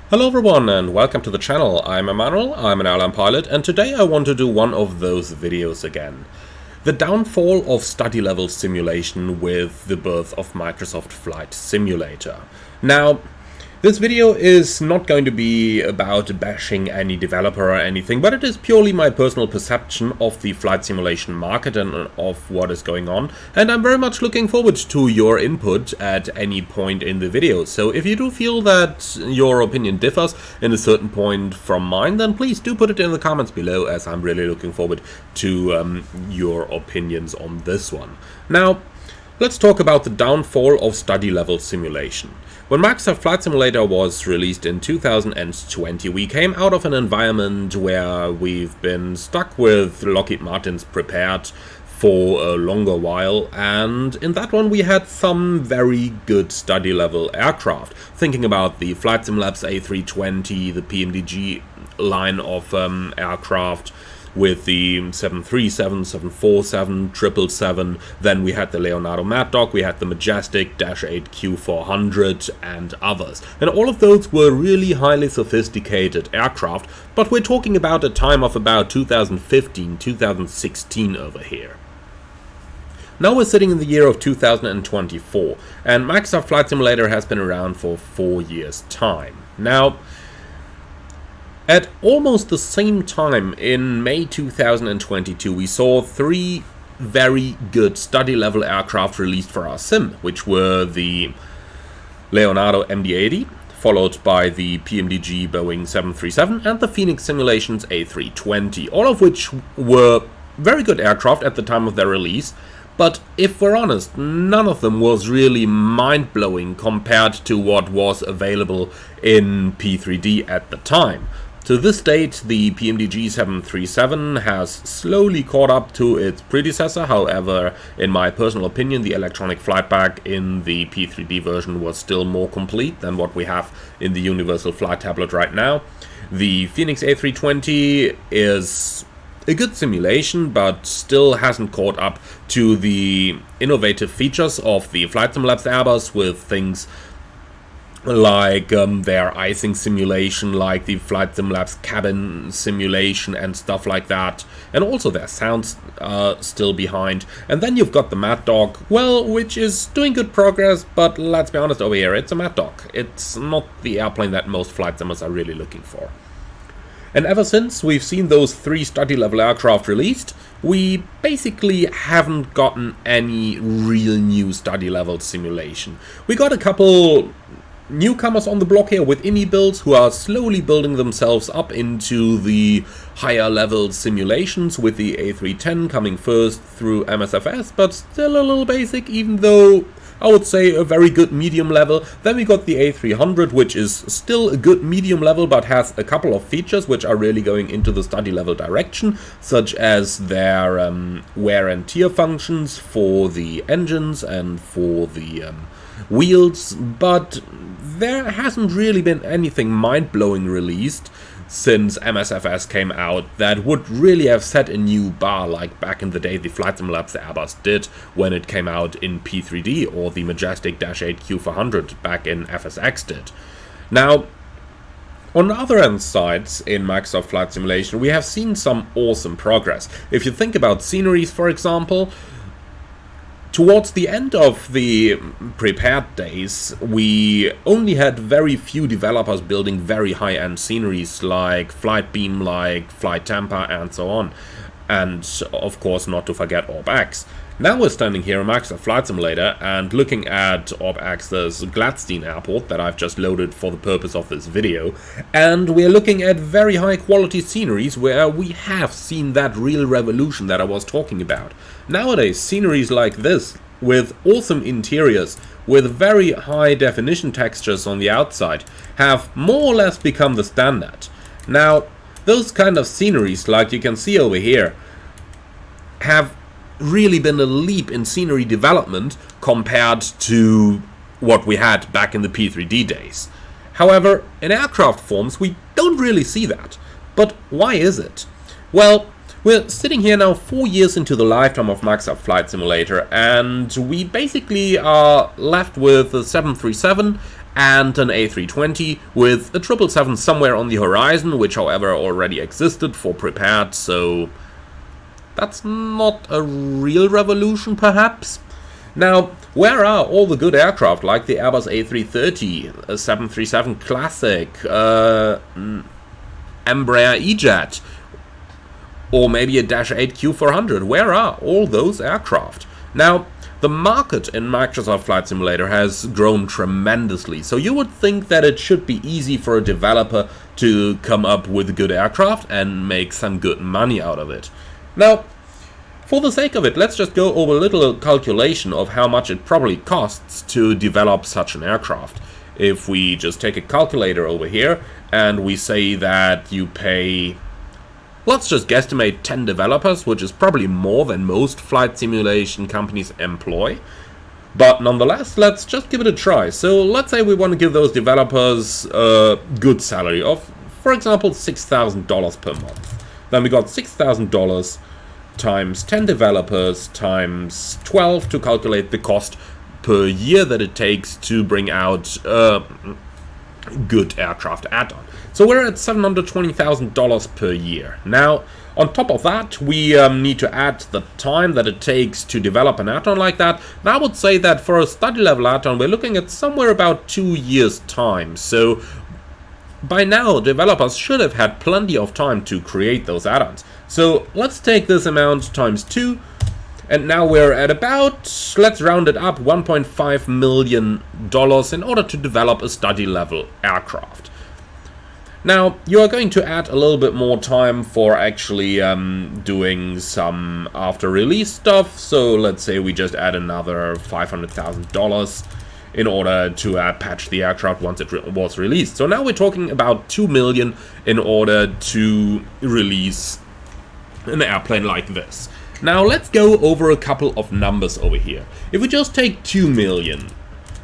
Hello everyone and welcome to the channel. I'm Emmanuel, I'm an airline pilot, and today I want to do one of those videos again. The downfall of study level simulation with the birth of Microsoft Flight Simulator. Now, this video is not going to be about bashing any developer or anything, but it is purely my personal perception of the flight simulation market and of what is going on, and I'm very much looking forward to your input at any point in the video. So if you do feel that your opinion differs in a certain point from mine, then please do put it in the comments below, as I'm really looking forward to your opinions on this one. Now, let's talk about the downfall of study level simulation. When Microsoft Flight Simulator was released in 2020, we came out of an environment where we've been stuck with Lockheed Martin's Prepared for a longer while, and in that one we had some very good study level aircraft. Thinking about the Flight Simlabs A320, the PMDG line of aircraft, with the 737, 747, 777, then we had the Leonardo Mad Dog, we had the Majestic, Dash 8 Q400 and others. And all of those were really highly sophisticated aircraft, but we're talking about a time of about 2015, 2016 over here. Now we're sitting in the year of 2024, and Microsoft Flight Simulator has been around for 4 years' time. Now, at almost the same time, in May 2022, we saw 3 very good study level aircraft released for our sim, which were the Leonardo MD-80, followed by the PMDG Boeing 737 and the Phoenix Simulations A320, all of which were very good aircraft at the time of their release. But if we're honest, none of them was really mind-blowing compared to what was available in P3D at the time. To this date, the PMDG 737 has slowly caught up to its predecessor. However, in my personal opinion, the electronic flight bag in the P3D version was still more complete than what we have in the Universal Flight Tablet right now. The Phoenix A320 is a good simulation, but still hasn't caught up to the innovative features of the Flight Simlabs Airbus, with things like their icing simulation, like the Flight Simlabs cabin simulation and stuff like that, and also their sounds still behind. And then you've got the Mad Dog, well, which is doing good progress, but let's be honest over here, it's a Mad Dog. It's not the airplane that most flight simmers are really looking for. And ever since we've seen those 3 study level aircraft released, we basically haven't gotten any real new study level simulation. We got a couple newcomers on the block here with indie builds who are slowly building themselves up into the higher level simulations, with the A310 coming first through MSFS, but still a little basic, even though I would say a very good medium level. Then we got the A300, which is still a good medium level, but has a couple of features which are really going into the study level direction, such as their wear and tear functions for the engines and for the wheels, but there hasn't really been anything mind-blowing released since MSFS came out that would really have set a new bar, like back in the day the Flight Simlabs Airbus did when it came out in P3D, or the Majestic Dash 8 Q400 back in FSX did. Now, on the other end sides in Microsoft Flight Simulation, we have seen some awesome progress. If you think about sceneries, for example, towards the end of the Prepared days, we only had very few developers building very high-end sceneries like Flight Beam, like Flight Tampa, and so on. And of course, not to forget OrbX. Now we're standing here in Microsoft Flight Simulator and looking at OrbX's Gladstein Airport that I've just loaded for the purpose of this video, and we're looking at very high quality sceneries where we have seen that real revolution that I was talking about. Nowadays, sceneries like this, with awesome interiors, with very high definition textures on the outside, have more or less become the standard. Now, those kind of sceneries, like you can see over here, have really been a leap in scenery development compared to what we had back in the P3D days. However, in aircraft forms, we don't really see that. But why is it? Well, we're sitting here now 4 years into the lifetime of Microsoft Flight Simulator, and we basically are left with the 737 and an A320 with a 777 somewhere on the horizon, which however already existed for prepared, so that's not a real revolution perhaps. Now, where are all the good aircraft like the Airbus A330, a 737 Classic, Embraer E-Jet, or maybe a Dash 8 Q400? Where are all those aircraft? Now, the market in Microsoft Flight Simulator has grown tremendously, so you would think that it should be easy for a developer to come up with good aircraft and make some good money out of it. Now, for the sake of it, let's just go over a little calculation of how much it probably costs to develop such an aircraft. If we just take a calculator over here and we say that you pay, let's just guesstimate 10 developers, which is probably more than most flight simulation companies employ. But nonetheless, let's just give it a try. So let's say we want to give those developers a good salary of, for example, $6,000 per month. Then we got $6,000 times 10 developers times 12 to calculate the cost per year that it takes to bring out a good aircraft add-on. So we're at $720,000 per year. Now, on top of that, we need to add the time that it takes to develop an add-on like that. And I would say that for a study level add-on, we're looking at somewhere about 2 years' time. So by now, developers should have had plenty of time to create those add-ons. So let's take this amount times 2, and now we're at about, let's round it up, $1.5 million in order to develop a study level aircraft. Now, you are going to add a little bit more time for actually doing some after release stuff. So let's say we just add another $500,000 in order to patch the aircraft once it was released. So now we're talking about $2 million in order to release an airplane like this. Now let's go over a couple of numbers over here. If we just take 2 million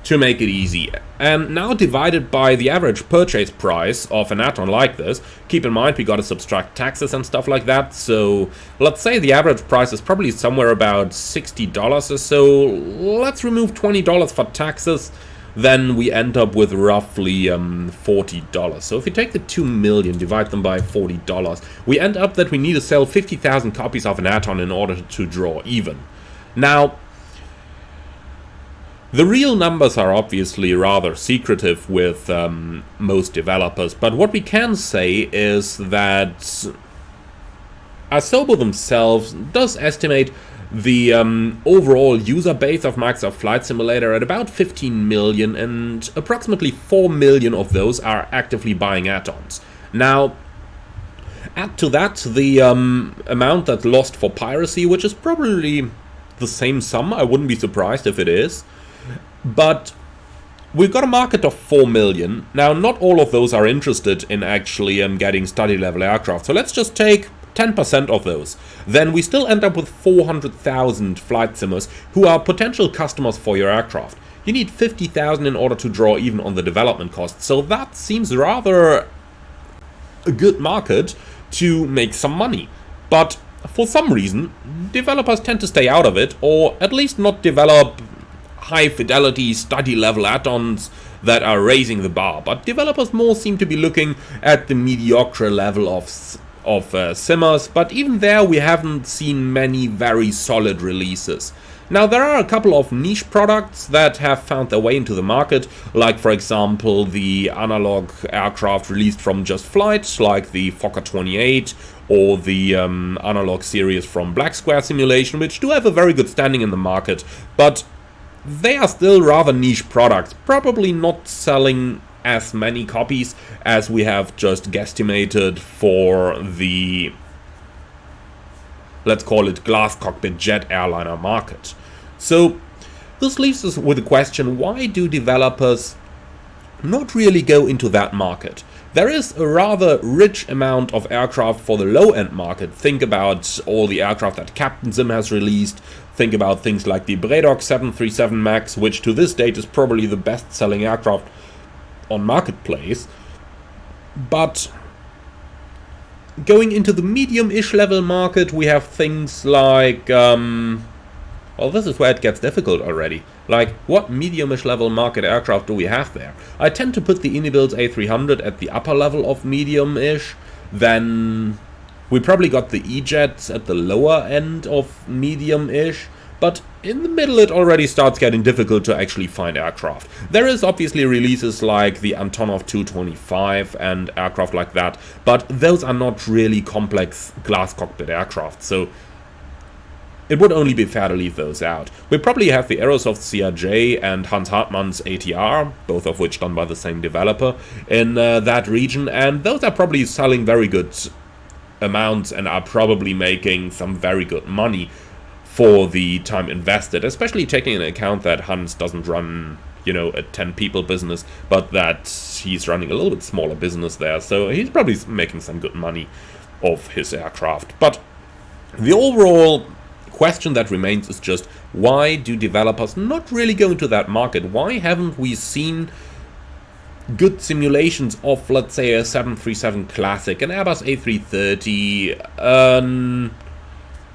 to make it easy, and now divided by the average purchase price of an add-on like this, keep in mind we gotta subtract taxes and stuff like that, so let's say the average price is probably somewhere about $60 or so. Let's remove $20 for taxes, then we end up with roughly $40. So if we take the 2 million, divide them by $40, we end up that we need to sell 50,000 copies of an add-on in order to draw even. Now, the real numbers are obviously rather secretive with most developers, but what we can say is that Asobo themselves does estimate the overall user base of Microsoft Flight Simulator at about 15 million, and approximately 4 million of those are actively buying add-ons. Now, add to that the amount that's lost for piracy, which is probably the same sum. I wouldn't be surprised if it is. But we've got a market of 4 million. Now, not all of those are interested in actually getting study level aircraft. So let's just take 10% of those. Then we still end up with 400,000 flight simmers who are potential customers for your aircraft. You need 50,000 in order to draw even on the development costs. So that seems rather a good market to make some money. But for some reason, developers tend to stay out of it, or at least not develop high fidelity study level add-ons that are raising the bar, but developers more seem to be looking at the mediocre level of simmers, but even there we haven't seen many very solid releases. Now, there are a couple of niche products that have found their way into the market, like for example the analog aircraft released from Just Flight, like the Fokker 28 or the analog series from Black Square Simulation, which do have a very good standing in the market, but they are still rather niche products, probably not selling as many copies as we have just guesstimated for the, let's call it, glass cockpit jet airliner market. So this leaves us with the question, why do developers not really go into that market? There is a rather rich amount of aircraft for the low-end market. Think about all the aircraft that Captain Sim has released. Think about things like the Bredok 737 MAX, which to this date is probably the best-selling aircraft on Marketplace. But going into the medium-ish level market, we have things like Well, this is where it gets difficult already. Like, what medium-ish level market aircraft do we have there? I tend to put the Unibuild A300 at the upper level of medium-ish, then we probably got the E-Jets at the lower end of medium-ish, but in the middle it already starts getting difficult to actually find aircraft. There is obviously releases like the Antonov 225 and aircraft like that, but those are not really complex glass cockpit aircraft, so it would only be fair to leave those out. We probably have the Aerosoft CRJ and Hans Hartmann's ATR, both of which done by the same developer, in that region, and those are probably selling very good amounts and are probably making some very good money for the time invested, especially taking into account that Hans doesn't run, you know, a 10-people business, but that he's running a little bit smaller business there, so he's probably making some good money off his aircraft. But the overall question that remains is just, why do developers not really go into that market? Why haven't we seen good simulations of, let's say, a 737 Classic, an Airbus A330, an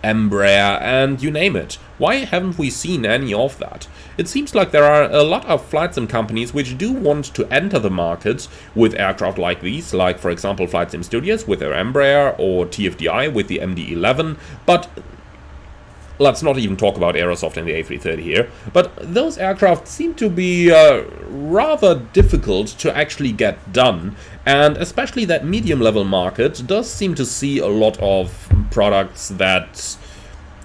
Embraer, and you name it? Why haven't we seen any of that? It seems like there are a lot of flight sim companies which do want to enter the market with aircraft like these, like for example Flight Sim Studios with their Embraer or TFDI with the MD-11, but let's not even talk about Aerosoft and the A330 here, but those aircraft seem to be rather difficult to actually get done, and especially that medium-level market does seem to see a lot of products that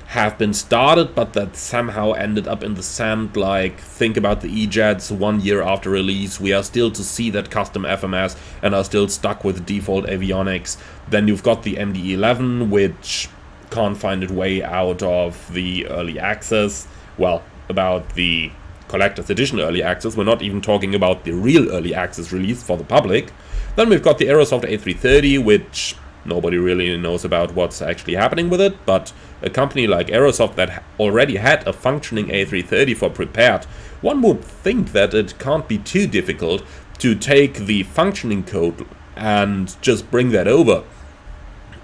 have been started but that somehow ended up in the sand. Like, think about the E-Jets 1 year after release, we are still to see that custom FMS and are still stuck with default avionics. Then you've got the MD-11, which can't find its way out of the early access. Well, about the collector's edition early access, we're not even talking about the real early access release for the public. Then we've got the Aerosoft A330, which nobody really knows about what's actually happening with it, but a company like Aerosoft that already had a functioning A330 for prepared, one would think that it can't be too difficult to take the functioning code and just bring that over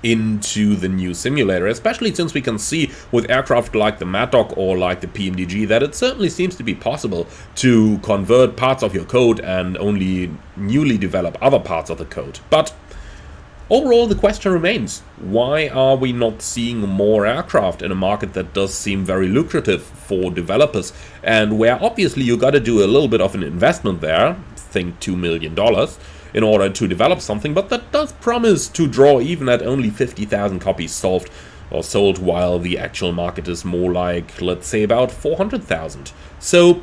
into the new simulator, especially since we can see with aircraft like the Maddock or like the PMDG that it certainly seems to be possible to convert parts of your code and only newly develop other parts of the code. But overall, the question remains, why are we not seeing more aircraft in a market that does seem very lucrative for developers, and where obviously you got to do a little bit of an investment there, think $2 million, in order to develop something, but that does promise to draw even at only 50,000 copies sold, while the actual market is more like, let's say, about 400,000. So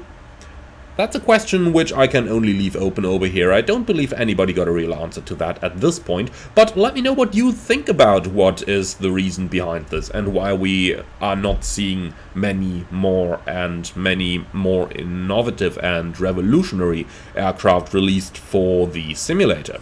that's a question which I can only leave open over here. I don't believe anybody got a real answer to that at this point, but let me know what you think about what is the reason behind this and why we are not seeing many more innovative and revolutionary aircraft released for the simulator.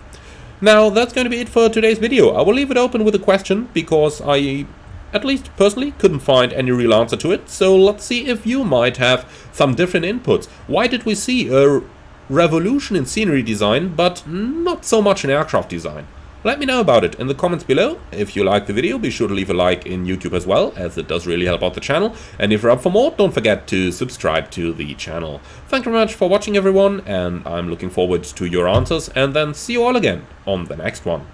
Now, that's going to be it for today's video. I will leave it open with a question because I, at least personally, couldn't find any real answer to it, so let's see if you might have some different inputs. Why did we see a revolution in scenery design, but not so much in aircraft design? Let me know about it in the comments below. If you liked the video, be sure to leave a like in YouTube as well, as it does really help out the channel. And if you're up for more, don't forget to subscribe to the channel. Thank you very much for watching, everyone, and I'm looking forward to your answers, and then see you all again on the next one.